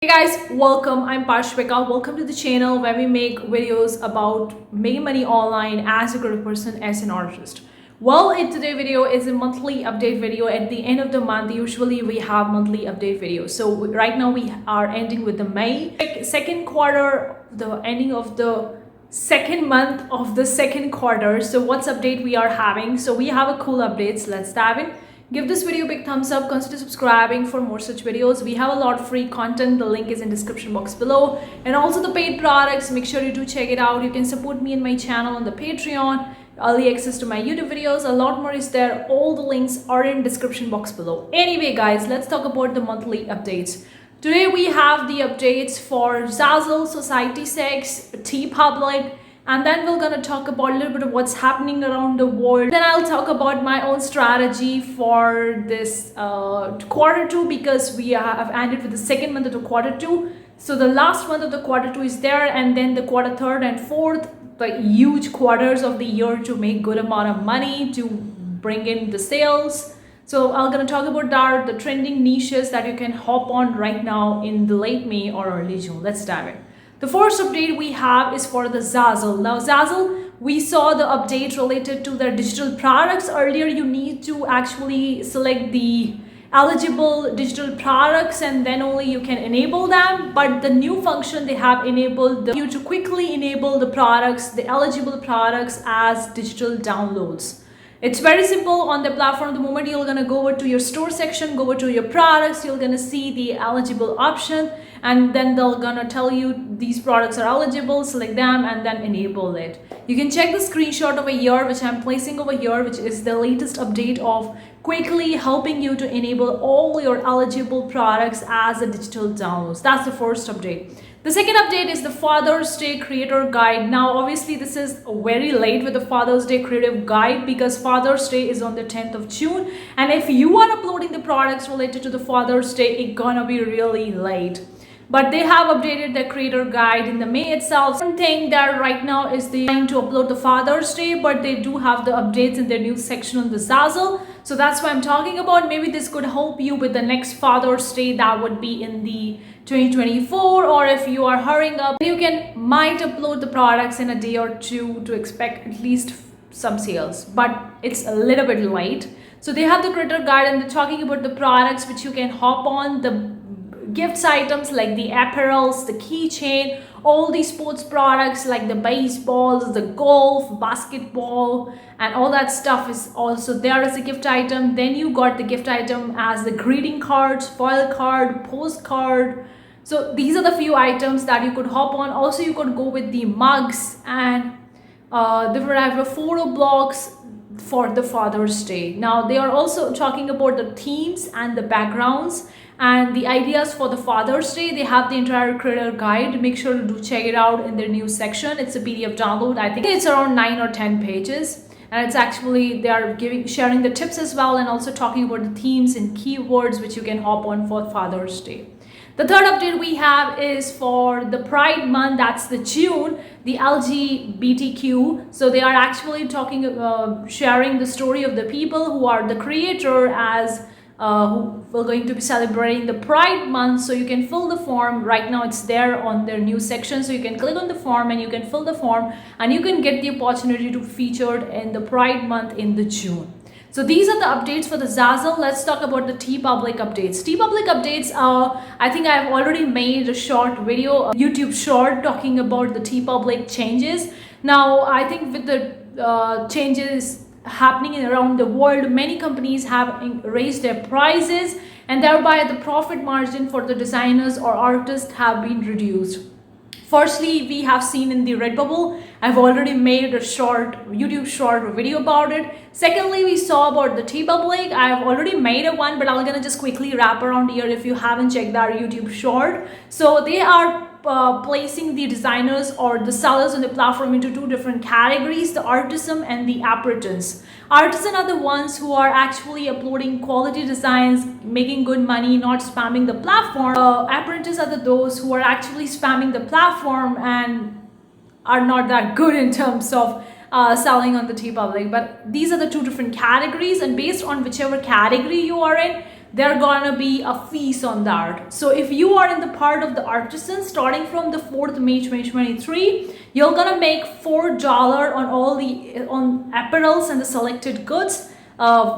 Hey guys, welcome. I'm Parshvika. Welcome to the channel where we make videos about making money online as a creative person, as an artist. Well, today's video is a monthly update video. At the end of the month, usually we have monthly update videos. So right now we are ending with the May second quarter, the ending of the second month of the second quarter. So what's update we are having? So we have a cool updates. Let's dive in. Give this video a big thumbs up, consider subscribing for more such videos. We have a lot of free content, the link is in description box below. And also the paid products, make sure you do check it out. You can support me and my channel on the Patreon, early access to my YouTube videos, a lot more is there. All the links are in description box below. Anyway guys, let's talk about the monthly updates. Today we have the updates for Zazzle, Society Sex, Teepublic, and then we're gonna talk about a little bit of what's happening around the world. Then I'll talk about my own strategy for this quarter two, because we have ended with the second month of the quarter two. So the last month of the quarter two is there, and then the quarter third and fourth, the huge quarters of the year to make good amount of money to bring in the sales. So I'm gonna talk about that, the trending niches that you can hop on right now in the late May or early June. Let's dive in. The first update we have is for the Zazzle. Now Zazzle, we saw the update related to their digital products. Earlier you need to actually select the eligible digital products and then only you can enable them. But the new function they have enabled you to quickly enable the products, the eligible products as digital downloads. It's very simple on the platform. The moment you're gonna go over to your store section, go over to your products, you're gonna see the eligible option, and then they're gonna tell you these products are eligible, select them and then enable it. You can check the screenshot over here, which I'm placing over here, which is the latest update of quickly helping you to enable all your eligible products as a digital downloads. That's the first update. The second update is the Father's Day Creator Guide. Now, obviously, this is very late with the Father's Day Creative Guide because Father's Day is on the 10th of June. And if you are uploading the products related to the Father's Day, it's gonna be really late. But they have updated the Creator Guide in the May itself. One thing that right now is the time to upload the Father's Day, but they do have the updates in their new section on the Zazzle. So that's why I'm talking about. Maybe this could help you with the next Father's Day that would be in the 2024, or if you are hurrying up, you might upload the products in a day or two to expect at least some sales, but it's a little bit late. So they have the Creator Guide and they're talking about the products which you can hop on, the gifts items like the apparels, the keychain, all these sports products like the baseballs, the golf, basketball, and all that stuff is also there as a gift item. Then you got the gift item as the greeting cards, foil card, postcard. So these are the few items that you could hop on. Also, you could go with the mugs and there are photo blocks for the Father's Day. Now they are also talking about the themes and the backgrounds and the ideas for the Father's Day. They have the entire Creator Guide. Make sure to do check it out in their new section. It's a PDF download. I think it's around 9 or 10 pages. And it's actually, they are sharing the tips as well and also talking about the themes and keywords which you can hop on for Father's Day. The third update we have is for the Pride month, that's the June, the LGBTQ. So they are actually talking about sharing the story of the people who are the creator as who are going to be celebrating the Pride month. So you can fill the form. Right now it's there on their new section. So you can click on the form and you can fill the form and you can get the opportunity to be featured in the Pride month in the June. So these are the updates for the Zazzle. Let's talk about the Teepublic updates. Teepublic updates are, I think I've already made a short video, a YouTube short talking about the Teepublic changes. Now, I think with the changes happening around the world, many companies have raised their prices and thereby the profit margin for the designers or artists have been reduced. Firstly, we have seen in the Redbubble, I've already made a YouTube short video about it. Secondly, we saw about the Teepublic. I've already made one, but I'm gonna just quickly wrap around here if you haven't checked our YouTube short. So they are placing the designers or the sellers on the platform into two different categories, the artisan and the apprentice. Artisan are the ones who are actually uploading quality designs, making good money, not spamming the platform. Apprentice are those who are actually spamming the platform and are not that good in terms of selling on the Teepublic. But these are the two different categories, and based on whichever category you are in, there gonna be a fees on that. So if you are in the part of the artisans, starting from the 4th May 2023, you're gonna make $4 on all the on apparels and the selected goods,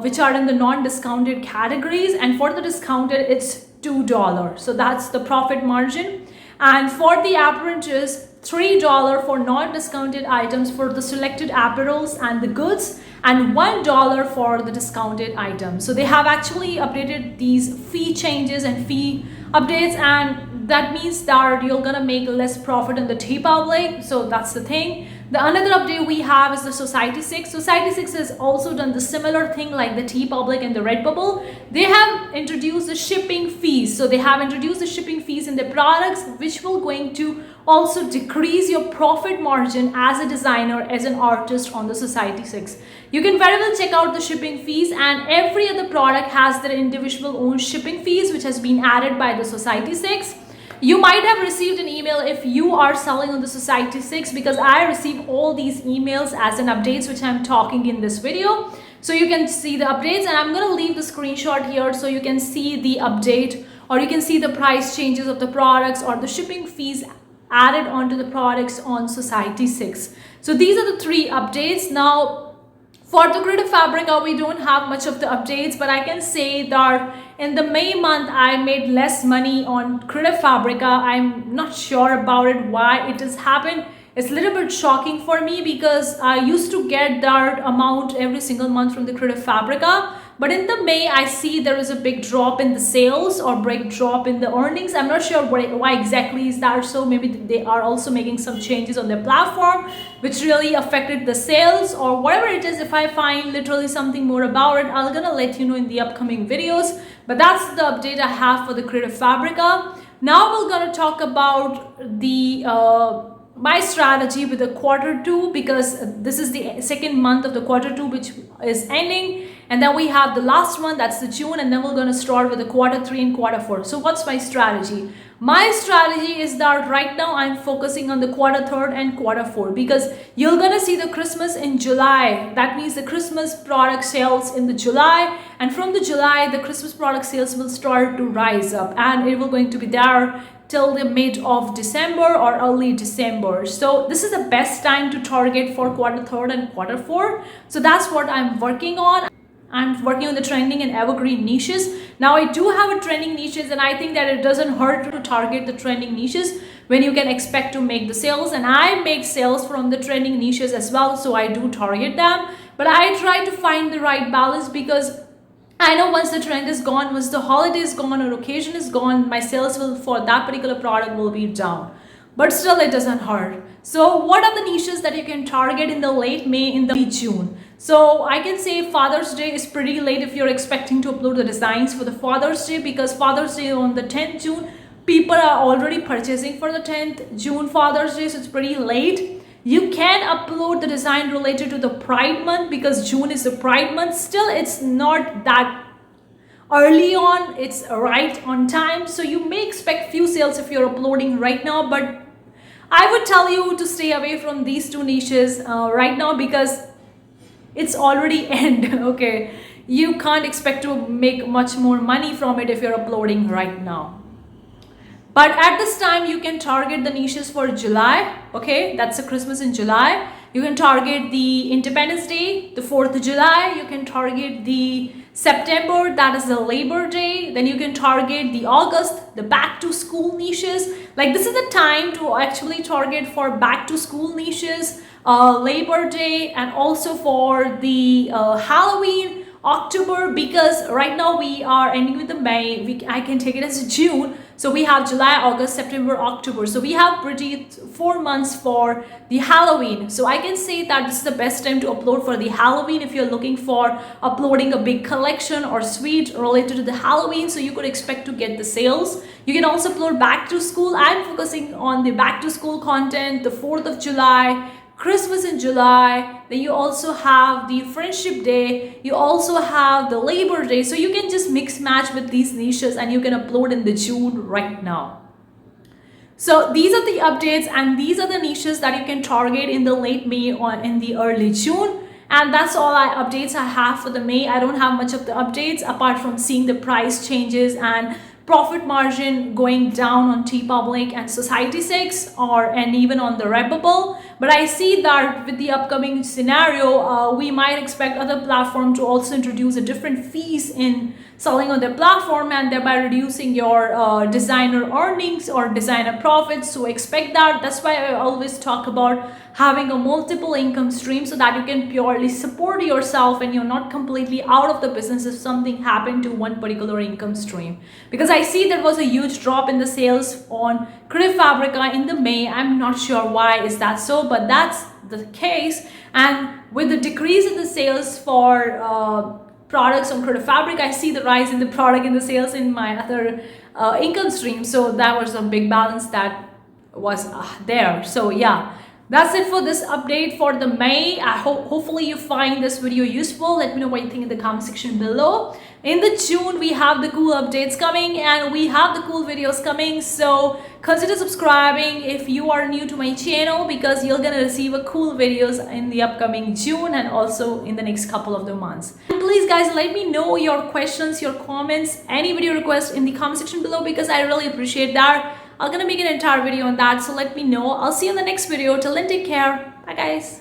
which are in the non-discounted categories, and for the discounted it's $2. So that's the profit margin. And for the apprentice, $3 for non-discounted items for the selected apparels and the goods, and $1 for the discounted items. So they have actually updated these fee changes and fee updates, and that means that you're gonna make less profit in the Teepublic. So that's the thing. The another update we have is the Society 6. Society 6 has also done the similar thing like the Teepublic and the Redbubble. They have introduced the shipping fees. So they have introduced the shipping fees in their products, which will going to also decrease your profit margin as a designer, as an artist on the Society 6. You can very well check out the shipping fees, and every other product has their individual own shipping fees, which has been added by the Society 6. You might have received an email if you are selling on the Society 6, because I receive all these emails as an updates which I'm talking in this video. So you can see the updates, and I'm going to leave the screenshot here so you can see the update, or you can see the price changes of the products or the shipping fees added onto the products on Society 6. So these are the 3 updates. Now for the Creative Fabrica, we don't have much of the updates, but I can say that in the May month, I made less money on Creative Fabrica. I'm not sure about it, why it has happened. It's a little bit shocking for me because I used to get that amount every single month from the Creative Fabrica. But in the May, I see there is a big drop in the sales or big drop in the earnings. I'm not sure why exactly is that. So maybe they are also making some changes on their platform, which really affected the sales or whatever it is. If I find literally something more about it, I'm gonna let you know in the upcoming videos. But that's the update I have for the Creative Fabrica. Now we're gonna talk about the my strategy with the Q2, because this is the second month of the Q2 which is ending, and then we have the last one, that's the June, and then we're going to start with the Q3 and Q4. So what's my strategy? My strategy is that right now I'm focusing on the Q3 and Q4, because you're going to see the Christmas in July. That means the Christmas product sales in the July, and from the July the Christmas product sales will start to rise up, and it will going to be there till the mid of December or early December. So this is the best time to target for Q3 and Q4. So that's what I'm working on. I'm working on the trending and evergreen niches. Now I do have a trending niches, and I think that it doesn't hurt to target the trending niches when you can expect to make the sales, and I make sales from the trending niches as well, so I do target them. But I try to find the right balance, because I know once the trend is gone, once the holiday is gone or occasion is gone, my sales will for that particular product will be down. But still it doesn't hurt. So what are the niches that you can target in the late May, in the June? So I can say Father's Day is pretty late if you're expecting to upload the designs for the Father's Day, because Father's Day on the 10th June, people are already purchasing for the 10th June Father's Day, so it's pretty late. You can upload the design related to the Pride month, because June is the Pride month. Still, it's not that early on, it's right on time. So you may expect few sales if you're uploading right now, but I would tell you to stay away from these 2 niches right now, because it's already end. Okay, you can't expect to make much more money from it if you're uploading right now. But at this time, you can target the niches for July. Okay, that's the Christmas in July. You can target the Independence Day, the 4th of July. You can target the September, that is the Labor Day. Then you can target the August, the back to school niches. Like this is the time to actually target for back to school niches, Labor Day, and also for the Halloween, October, because right now we are ending with the May. I can take it as June. So we have July, August, September, October. So we have pretty 4 months for the Halloween. So I can say that this is the best time to upload for the Halloween if you're looking for uploading a big collection or suite related to the Halloween. So you could expect to get the sales. You can also upload back to school. I'm focusing on the back to school content, the 4th of July, Christmas in July, then you also have the Friendship Day, you also have the Labor Day. So you can just mix match with these niches and you can upload in the June right now. So these are the updates and these are the niches that you can target in the late May or in the early June. And that's all updates I have for the May. I don't have much of the updates apart from seeing the price changes and profit margin going down on Teepublic and Society6 and even on the Redbubble. But I see that with the upcoming scenario, we might expect other platforms to also introduce a different fees in selling on their platform, and thereby reducing your designer earnings or designer profits. So expect that. That's why I always talk about having a multiple income stream, so that you can purely support yourself and you're not completely out of the business if something happened to one particular income stream. Because I see there was a huge drop in the sales on Creative Fabrica in the May. I'm not sure why is that so, but that's the case. And with the decrease in the sales for products on Creative Fabrica, I see the rise in the product in the sales in my other income stream. So that was a big balance that was there. So yeah, that's it for this update for the May. Hopefully you find this video useful. Let me know what you think in the comment section below. In the June, we have the cool updates coming and we have the cool videos coming. So consider subscribing if you are new to my channel, because you're gonna receive a cool videos in the upcoming June and also in the next couple of the months. And please guys, let me know your questions, your comments, any video requests in the comment section below, because I really appreciate that. I'm gonna make an entire video on that, so let me know. I'll see you in the next video. Till then, take care. Bye guys.